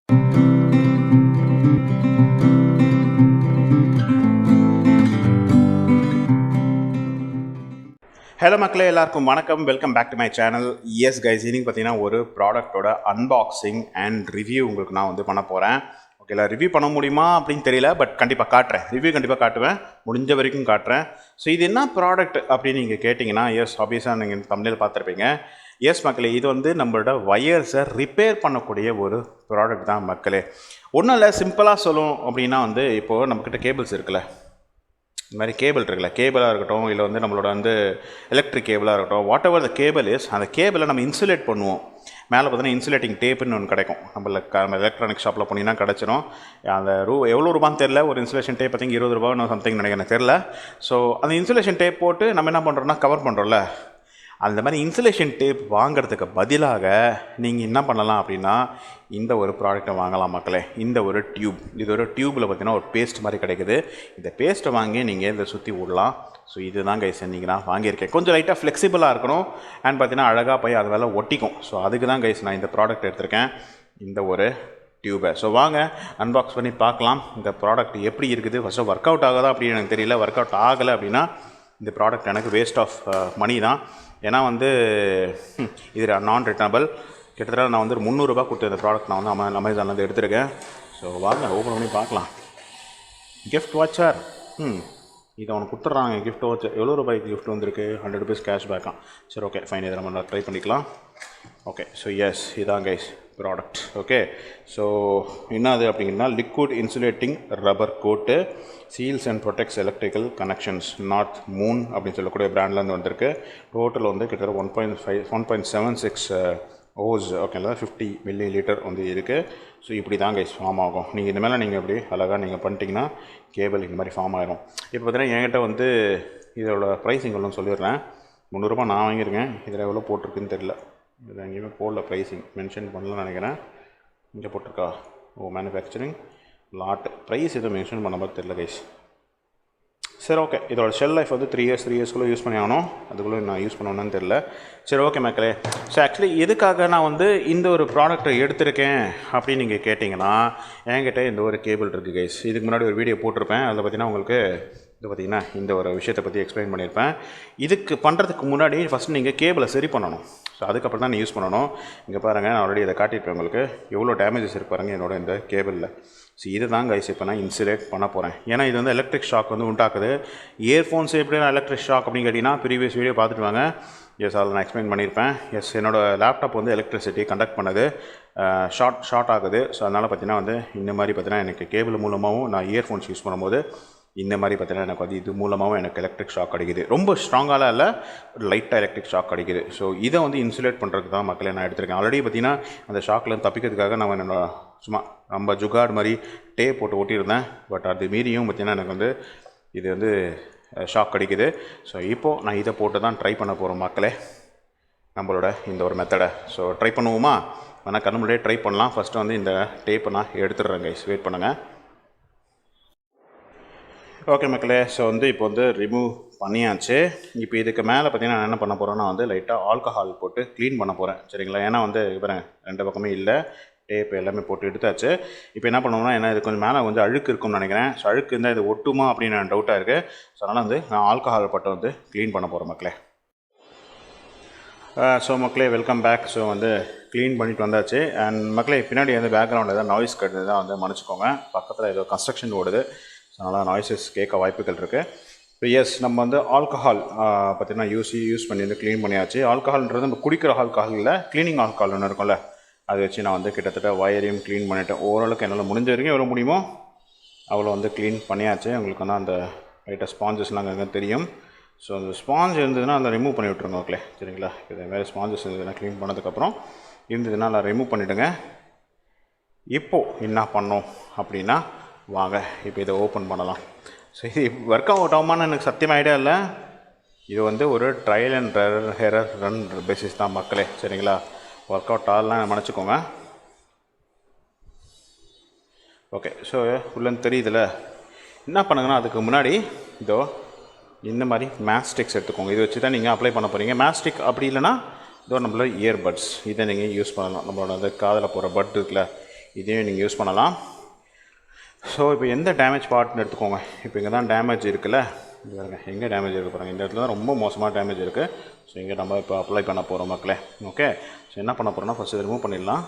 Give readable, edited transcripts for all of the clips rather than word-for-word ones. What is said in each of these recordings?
Hello மக்களே, எல்லாருக்கும் வணக்கம். Welcome back to my channel. Yes guys, இன்னைக்கு பார்த்தீங்கன்னா ஒரு ப்ராடக்ட்டோட அன்பாக்சிங் அண்ட் ரிவ்யூ உங்களுக்கு நான் வந்து பண்ண போகிறேன். ஓகேல, ரிவ்யூ பண்ண முடியுமா அப்படின்னு தெரியல, பட் கண்டிப்பாக காட்டுறேன். ரிவ்யூ கண்டிப்பாக காட்டுவேன், முடிஞ்ச வரைக்கும் காட்டுறேன். ஸோ இது என்ன ப்ராடக்ட் அப்படின்னு நீங்கள் கேட்டிங்கன்னா, எஸ் ஆப்வியஸாக நீங்கள் தமிழில் பார்த்துருப்பீங்க. எஸ் மக்களே, இது வந்து நம்மளோட வயர்ஸை ரிப்பேர் பண்ணக்கூடிய ஒரு ப்ராடக்ட் தான் மக்களே. ஒன்றும் இல்லை, சிம்பிளாக சொல்லணும் அப்படின்னா வந்து இப்போது நம்மக்கிட்ட கேபிள்ஸ் இருக்குல்ல, இந்த மாதிரி கேபிள் இருக்குல்ல, கேபிளாக இருக்கட்டும், இல்லை வந்து நம்மளோட வந்து எலக்ட்ரிக் கேபிளாக இருக்கட்டும், what ever the cable is, அந்த கேபிளை நம்ம இன்சுலேட் பண்ணுவோம். மேலே பார்த்தீங்கன்னா இன்சுலேட்டிங் டேப்புன்னு ஒன்று கிடைக்கும். நம்ம எலக்ட்ரானிக் ஷாப்பில் போனீங்கன்னா கிடச்சிரும். அந்த எவ்வளோ ரூபான்னு தெரில, ஒரு இன்சுலேஷன் டேப் பார்த்திங்க 20 ரூபான்னு சம்திங் நினைக்கிறேன், தெரில. ஸோ அந்த இன்சுலேஷன் டேப் போட்டு நம்ம என்ன பண்ணுறோம்னா கவர் பண்ணுறோம்ல, அந்த மாதிரி இன்சுலேஷன் டேப் வாங்கிறதுக்கு பதிலாக நீங்கள் என்ன பண்ணலாம் அப்படின்னா இந்த ஒரு ப்ராடக்ட்டை வாங்கலாம் மக்களே. இந்த ஒரு டியூப், இது ஒரு டியூப்பில் பார்த்தீங்கன்னா ஒரு பேஸ்ட் மாதிரி கிடைக்குது. இந்த பேஸ்ட்டை வாங்கி நீங்கள் இதை சுற்றி விடலாம். ஸோ இதுதான் கைஸ் இன்றைக்கி நான் வாங்கியிருக்கேன். கொஞ்சம் லைட்டாக ஃப்ளெக்சிபிளாக இருக்கணும் அண்ட் பார்த்தீங்கன்னா அழகாக போய் அது மேலே ஒட்டிக்கும். ஸோ அதுக்கு தான் கைஸ் நான் இந்த ப்ராடக்ட் எடுத்திருக்கேன், இந்த ஒரு டியூபை. ஸோ வாங்க அன்பாக்ஸ் பண்ணி பார்க்கலாம் இந்த ப்ராடக்ட் எப்படி இருக்குது. ஃபஸ்ட்டு ஒர்க் அவுட் ஆகுதா அப்படின்னு எனக்கு தெரியல. ஒர்க் அவுட் ஆகலை அப்படின்னா இந்த ப்ராடக்ட் எனக்கு வேஸ்ட் ஆஃப் மணி தான். ஏன்னா வந்து இது நான் ரிட்டர்னபிள். கிட்டத்தட்ட நான் வந்து 300 ரூபா கொடுத்து இந்த ப்ராடக்ட் நான் வந்து அமேசான்லேருந்து எடுத்துருக்கேன். ஸோ வாங்க ஓப்பன் பண்ணி பார்க்கலாம். கிஃப்ட் வாட்சர், இதை அவனுக்கு கொடுத்துட்றாங்க. கிஃப்ட் வாட்சர் எவ்வளோ ரூபாய்க்கு கிஃப்ட் வந்திருக்கு? 100 rupees கேஷ்பேக்கா. சரி, ஓகே ஃபைன், இதை நம்ம ட்ரை பண்ணிக்கலாம். ஓகே, ஸோ எஸ் இதான் கைஸ் ப்ராடக்ட். ஓகே, ஸோ என்னது அப்படிங்கன்னா liquid insulating rubber coat, seals and protects electrical connections, North Moon அப்படின்னு சொல்லக்கூடிய பிராண்ட்லேருந்து வந்திருக்கு. டோட்டல் வந்து கிட்டத்தட்ட 1.76 ஓஸ், ஓகேங்களா, 50 ml வந்து இருக்குது. ஸோ இப்படி தான் கைஸ் ஃபார்ம் ஆகும். நீங்கள் இந்த மேலே நீங்கள் இப்படி அழகாக நீங்கள் பண்ணிட்டீங்கன்னா கேபிள் இந்த மாதிரி ஃபார்ம் ஆகிடும். இப்போ பார்த்தீங்கன்னா என்கிட்ட வந்து இதோட ப்ரைஸிங் எல்லாம் சொல்லிடுறேன். 300 ரூபா நான் வாங்கியிருக்கேன். இதில் எவ்வளோ போட்டிருக்குன்னு தெரியல, இதில் எங்கேயுமே போடல, ப்ரைஸிங் மென்ஷன் பண்ணலன்னு நினைக்கிறேன். இங்கே போட்டிருக்கா, ஓ மேனுஃபேக்சரிங் லாட், ப்ரைஸ் எதுவும் மென்ஷன் பண்ண மாதிரி தெரியல கைஸ். சரி, ஓகே, இதோட ஷெல் லைஃப் வந்து 3 இயர்ஸ்க்குள்ளே யூஸ் பண்ணி ஆகணும். அதுக்குள்ளே நான் யூஸ் பண்ணணுன்னு தெரில. சரி, ஓகே மக்களே. ஸோ ஆக்சுவலி எதுக்காக நான் வந்து இந்த ஒரு ப்ராடக்ட்டை எடுத்திருக்கேன் அப்படின்னு நீங்கள் கேட்டிங்கன்னா, என்கிட்ட இந்த ஒரு கேபிள் இருக்குது கைஸ். இதுக்கு முன்னாடி ஒரு வீடியோ போட்டிருப்பேன். அதில் பார்த்தீங்கன்னா உங்களுக்கு இது பார்த்திங்கன்னா இந்த ஒரு விஷயத்தை பற்றி எக்ஸ்பிளைன் பண்ணியிருப்பேன். இதுக்கு பண்ணுறதுக்கு முன்னாடி ஃபஸ்ட் நீங்கள் கேபிளை சரி பண்ணணும். ஸோ அதுக்கப்புறம் தான் நீ யூஸ் பண்ணணும். இங்கே பாருங்கள், நான் ஆல்ரெடி இதை காட்டியிருப்பேன் உங்களுக்கு. எவ்வளோ டேமேஜஸ் இருக்கு பாருங்கள் என்னோட இந்த கேபிளில். ஸோ இது தான் கைஸ் இப்போ நான் இன்சுலேட் பண்ண போகிறேன். ஏன்னா இது வந்து எலக்ட்ரிக் ஷாக் வந்து உண்டாக்குது. இயர்ஃபோன்ஸ் எப்படி எலக்ட்ரிக் ஷாக் அப்படின்னு கேட்டிங்கன்னா ப்ரீவியஸ் வீடியோ பார்த்துட்டு வாங்க. எஸ், அதில் நான் எக்ஸ்பிளைன் பண்ணியிருப்பேன். எஸ், என்னோடய லேப்டாப் வந்து எலக்ட்ரிசிட்டி கண்டக்ட் பண்ணுது, ஷார்ட் ஆகுது. ஸோ அதனால் பார்த்தீங்கன்னா வந்து இந்த மாதிரி பார்த்தீங்கன்னா எனக்கு கேபிள் மூலமாகவும் நான் இயர்ஃபோன்ஸ் யூஸ் பண்ணும்போது இந்த மாதிரி பார்த்தீங்கன்னா எனக்கு வந்து இது மூலமாகவும் எனக்கு எலக்ட்ரிக் ஷாக் அடிக்குது. ரொம்ப ஸ்ட்ராங்காலாம் இல்லை, லைட்டாக எலக்ட்ரிக் ஷாக் அடிக்குது. ஸோ இதை வந்து இன்சுலேட் பண்ணுறதுக்கு தான் மக்களே நான் எடுத்திருக்கேன். ஆல்ரெடி பார்த்தீங்கன்னா அந்த ஷாக்லேருந்து தப்பிக்கிறதுக்காக நான் என்னோட சும்மா நம்ம ஜுகார்டு மாதிரி டேப் போட்டு ஒட்டியிருந்தேன். பட் அது மீறியும் பார்த்தீங்கன்னா எனக்கு வந்து இது வந்து ஷாக் அடிக்குது. ஸோ இப்போது நான் இதை போட்டு தான் ட்ரை பண்ண போகிறோம் மக்களே, நம்மளோட இந்த ஒரு மெத்தடை. ஸோ ட்ரை பண்ணுவோமா? ஆனால் கண்ணு முன்னாடியே ட்ரை பண்ணலாம். ஃபஸ்ட்டு வந்து இந்த டேப்பை நான் எடுத்துடுறேன் கைஸ், வெயிட் பண்ணுங்கள். ஓகே மக்களே, ஸோ வந்து இப்போ வந்து ரிமூவ் பண்ணியாச்சு. இப்போ இதுக்கு மேலே பார்த்தீங்கன்னா நான் என்ன பண்ண போகிறேன்னா வந்து லைட்டாக ஆல்கஹால் போட்டு க்ளீன் பண்ண போகிறேன். சரிங்களா? ஏன்னா வந்து இப்போ 2 பக்கமே இல்லை, டேப் எல்லாமே போட்டு எடுத்தாச்சு. இப்போ என்ன பண்ணுவோம்னா, ஏன்னா இது கொஞ்சம் மேலே வந்து அழுக்கு இருக்கும்னு நினைக்கிறேன். ஸோ அழுக்கு இருந்தால் இது ஒட்டுமா அப்படின்னு எனக்கு டவுட்டாக இருக்குது. ஸோ அதனால் வந்து நான் ஆல்கஹால் போட்டு வந்து க்ளீன் பண்ண போகிறேன் மக்களே. ஸோ மக்களே, வெல்கம் பேக். ஸோ வந்து க்ளீன் பண்ணிட்டு வந்தாச்சு. அண்ட் மக்களே, பின்னாடி வந்து பேக்ரவுண்டில் ஏதாவது நாய்ஸ் கட்டுறது தான் வந்து மன்னிச்சுக்கோங்க. பக்கத்தில் ஏதோ கன்ஸ்ட்ரக்ஷன் ஓடுது, ஸோ அதனால் நாய்ஸஸ் கேட்க வாய்ப்புகள் இருக்குது. இப்போ எஸ், நம்ம வந்து ஆல்கஹால் பார்த்திங்கன்னா யூஸ் பண்ணி வந்து க்ளீன் பண்ணியாச்சு. ஆல்கஹால்ன்றது நம்ம குடிக்கிற ஆல்கஹால் இல்லை, க்ளீனிங் ஆல்கஹால் ஒன்று இருக்கும்ல, அதை வச்சு நான் வந்து கிட்டத்தட்ட வயரையும் க்ளீன் பண்ணிவிட்டேன். ஓரளவுக்கு என்னால் முடிஞ்ச வரைக்கும் எவ்வளோ முடியுமோ அவ்வளோ வந்து க்ளீன் பண்ணியாச்சு. உங்களுக்கு வந்து அந்த லைட்டாக ஸ்பாஞ்சஸ்லாம் அங்கே தெரியும். ஸோ அந்த ஸ்பாஞ்ச் இருந்ததுன்னா அதை ரிமூவ் பண்ணி விட்ருங்க ஓகே, சரிங்களா? இதேமாதிரி ஸ்பாஞ்சஸ் இருந்ததுன்னா க்ளீன் பண்ணதுக்கப்புறம் இருந்ததுன்னா நான் ரிமூவ் பண்ணிவிடுங்க. இப்போது என்ன பண்ணோம் அப்படின்னா, வாங்க இப்போ இதை ஓப்பன் பண்ணலாம். ஸோ இது ஒர்க் அவுட் ஆகுமான்னு எனக்கு சத்தியமாக ஐடியா இல்லை. இது வந்து ஒரு trial and error run basis தான் மக்களே, சரிங்களா? ஒர்க் அவுட் ஆகலாம் நினச்சிக்கோங்க. ஓகே, ஸோ உள்ளேன்னு தெரியுதுல்ல. என்ன பண்ணுங்கன்னா, அதுக்கு முன்னாடி இதோ இந்த மாதிரி மேஸ்டிக்ஸ் எடுத்துக்கோங்க. இதை வச்சு தான் நீங்கள் அப்ளை பண்ண போகிறீங்க. மேஸ்டிக் அப்படி இல்லைனா இதோ நம்மளோட இயர்பட்ஸ், இதை நீங்கள் யூஸ் பண்ணலாம். நம்மளோட அந்த காதில் போகிற பட் இருக்குல்ல, இதையும் நீங்கள் யூஸ் பண்ணலாம். ஸோ இப்போ எந்த டேமேஜ் பார்ட்னு எடுத்துக்கோங்க. இப்போ இங்கே தான் டேமேஜ் இருக்குல்ல, இது பாருங்க எங்கே டேமேஜ் இருக்குது பாருங்கள். இந்த இடத்துல தான் ரொம்ப மோசமாக டேமேஜ் இருக்குது. ஸோ இங்கே நம்ம இப்போ அப்ளை பண்ண போகிறோம் மக்களே. ஓகே, ஸோ என்ன பண்ண போகிறோம்னா ஃபஸ்ட்டு ரிமூவ் பண்ணிடலாம்.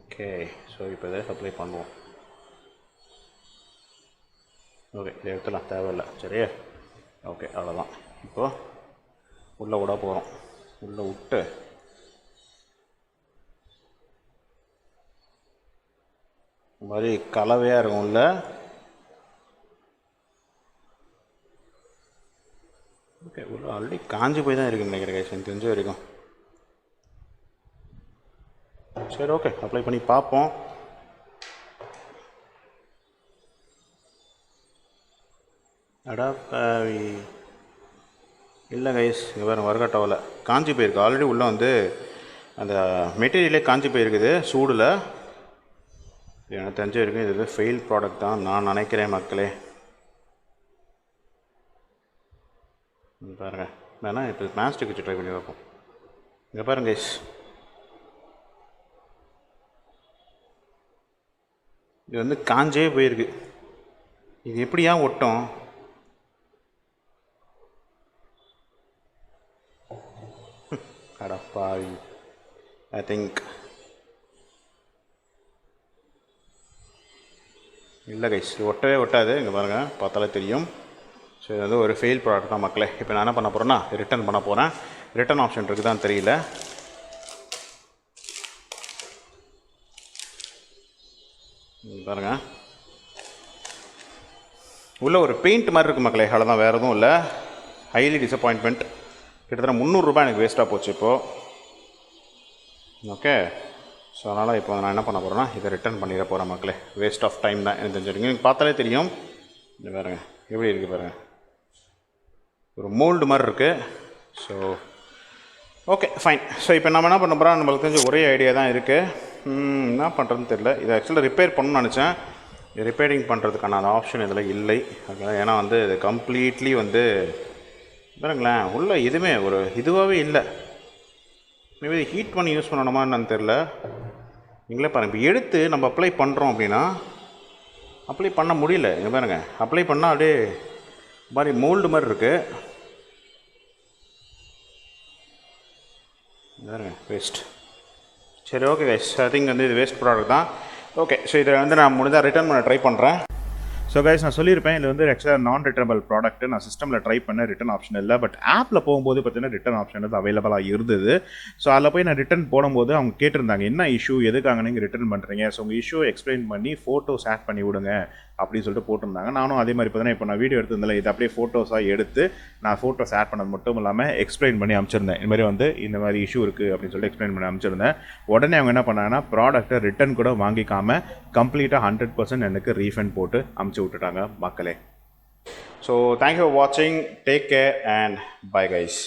ஓகே, ஸோ இப்போ இதை அப்ளை பண்ணுவோம். ஓகே, இதை எடுத்துலாம், தேவையில்லை. சரியா? ஓகே, அவ்வளோதான். இப்போது உள்ளே விட போகிறோம். உள்ளே விட்டு இந்த மாதிரி கலவையாக இருக்கும்ல. ஓகே, உள்ள ஆல்ரெடி காஞ்சி போய் தான் இருக்குன்னு நினைக்கிறேன் கைஸ், எனக்கு தெரிஞ்ச வரைக்கும். சரி, ஓகே, அப்ளை பண்ணி பார்ப்போம். அடாப்பாவி இல்லை கைஸ், இங்கே வேறு வரகட்டவில் காஞ்சி போயிருக்கு ஆல்ரெடி. உள்ளே வந்து அந்த மெட்டீரியலே காஞ்சி போயிருக்குது சூடில். எனக்கு தெரிஞ்ச வரைக்கும் இது ஃபெயில் ப்ராடக்ட் தான் நான் நினைக்கிறேன் மக்களே. பாருங்கள், வேணால் இப்போ பிளாஸ்டிக் வச்சு ட்ரை பண்ணி பார்ப்போம். இங்கே பாருங்க கைஸ், இது வந்து காஞ்சே போயிருக்கு. இது எப்படியா ஒட்டும்? அடப்பாவி, ஐ திங்க் இல்லை கைஸ், இது ஒட்டவே ஒட்டாது. இங்கே பாருங்கள், பார்த்தாலே தெரியும். ஸோ இது வந்து ஒரு ஃபெயில் ப்ராடக்ட் தான் மக்களே. இப்போ நான் என்ன பண்ண போகிறேன்னா ரிட்டர்ன் பண்ண போகிறேன். ரிட்டர்ன் ஆப்ஷன் இருக்குதான்னு தெரியல. பாருங்கள், உள்ளே ஒரு பெயிண்ட் மாதிரி இருக்குது மக்களே, அவ்வளோதான், வேறு எதுவும் இல்லை. Highly disappointment. கிட்டத்தட்ட 300 ரூபாய் எனக்கு வேஸ்ட்டாக போச்சு இப்போது. ஓகே, ஸோ அதனால் இப்போ நான் என்ன பண்ண போகிறேன்னா இதை ரிட்டர்ன் பண்ணிட போகிறேன் மக்களே. வேஸ்ட் ஆஃப் டைம் தான் எனக்கு தெரிஞ்சிருக்கீங்க. நீங்கள் பார்த்தாலே தெரியும். இது பாருங்கள் எப்படி இருக்குது பாருங்கள், ஒரு மோல்டு மாதிரி இருக்குது. So okay, fine. ஸோ இப்போ நம்ம என்ன பண்ண போகிறோம், நம்மளுக்கு தெரிஞ்ச ஒரே ஐடியா தான் இருக்குது. என்ன பண்ணுறதுன்னு தெரியல. இதை ஆக்சுவலாக ரிப்பேர் பண்ணணும்னு நினச்சேன். ரிப்பேரிங் பண்ணுறதுக்கான அந்த ஆப்ஷன் இதில் இல்லை. ஏன்னா வந்து இது கம்ப்ளீட்லி வந்து பாருங்களேன், உள்ளே எதுவுமே ஒரு இதுவாகவே இல்லை. மேபி ஹீட் பண்ணி யூஸ் பண்ணணுமா என்னன்னு தெரில. நீங்களே பாருங்கள், இப்போ எடுத்து நம்ம அப்ளை பண்ணுறோம் அப்படின்னா அப்ளை பண்ண முடியல. இங்கே பாருங்கள், அப்ளை பண்ணால் அப்படியே மாதிரி மோல்டு மாதிரி இருக்குது. பாருங்க, வேஸ்ட். சரி, ஓகே கைஸ், ஐ திங்க் வந்து இது வேஸ்ட் ப்ராடக்ட் தான். ஓகே, ஸோ இதை வந்து நான் முடிஞ்சால் ரிட்டர்ன் பண்ண ட்ரை பண்ணுறேன். ஸோ கைஸ், நான் சொல்லியிருப்பேன் இது வந்து ஆக்சுவலாக நான் ரிட்டர்னபிள் ப்ராடக்ட். நான் சிஸ்டமில் ட்ரை பண்ண ரிட்டன் ஆப்ஷன் இல்லை. பட் ஆப்பில் போகும்போது பார்த்தீங்கன்னா ரிட்டன் ஆப்ஷன் வந்து அவைலபிளாக இருந்தது. ஸோ அதில் போய் நான் ரிட்டன் போடும்போது அவங்க கேட்டிருந்தாங்க என்ன இஷ்யூ, எதுக்காக நீங்கள் ரிட்டன் பண்ணுறீங்க, ஸோ உங்கள் இஷ்யூ எக்ஸ்பிளைன் பண்ணி ஃபோட்டோஸ் ஆட் பண்ணி விடுங்க அப்படின்னு சொல்லிட்டு போட்டிருந்தாங்க. நானும் அதே மாதிரி பார்த்தீங்கன்னா இப்போ நான் வீடியோ எடுத்திருந்தால இது அப்படியே ஃபோட்டோஸாக எடுத்து நான் ஃபோட்டோஸ் ஆட் பண்ணது மட்டும் இல்லாமல் எக்ஸ்பிளைன் பண்ணி அனுப்பிச்சிருந்தேன். இந்த மாதிரி வந்து இந்த மாதிரி இஷ்யூ இருக்குது அப்படின்னு சொல்லிட்டு எக்ஸ்பிளைன் பண்ணி அனுப்பிச்சிருந்தேன். உடனே அவங்க என்ன பண்ணாங்கன்னா ப்ராடக்ட்டை ரிட்டன் கூட வாங்கிக்காமல் கம்ப்ளீட்டாக 100% எனக்கு ரீஃபண்ட் போட்டு அனுப்பிச்சி விட்டுட்டாங்க மக்களே. ஸோ தேங்க்யூ ஃபார் வாட்சிங். Take care and bye guys.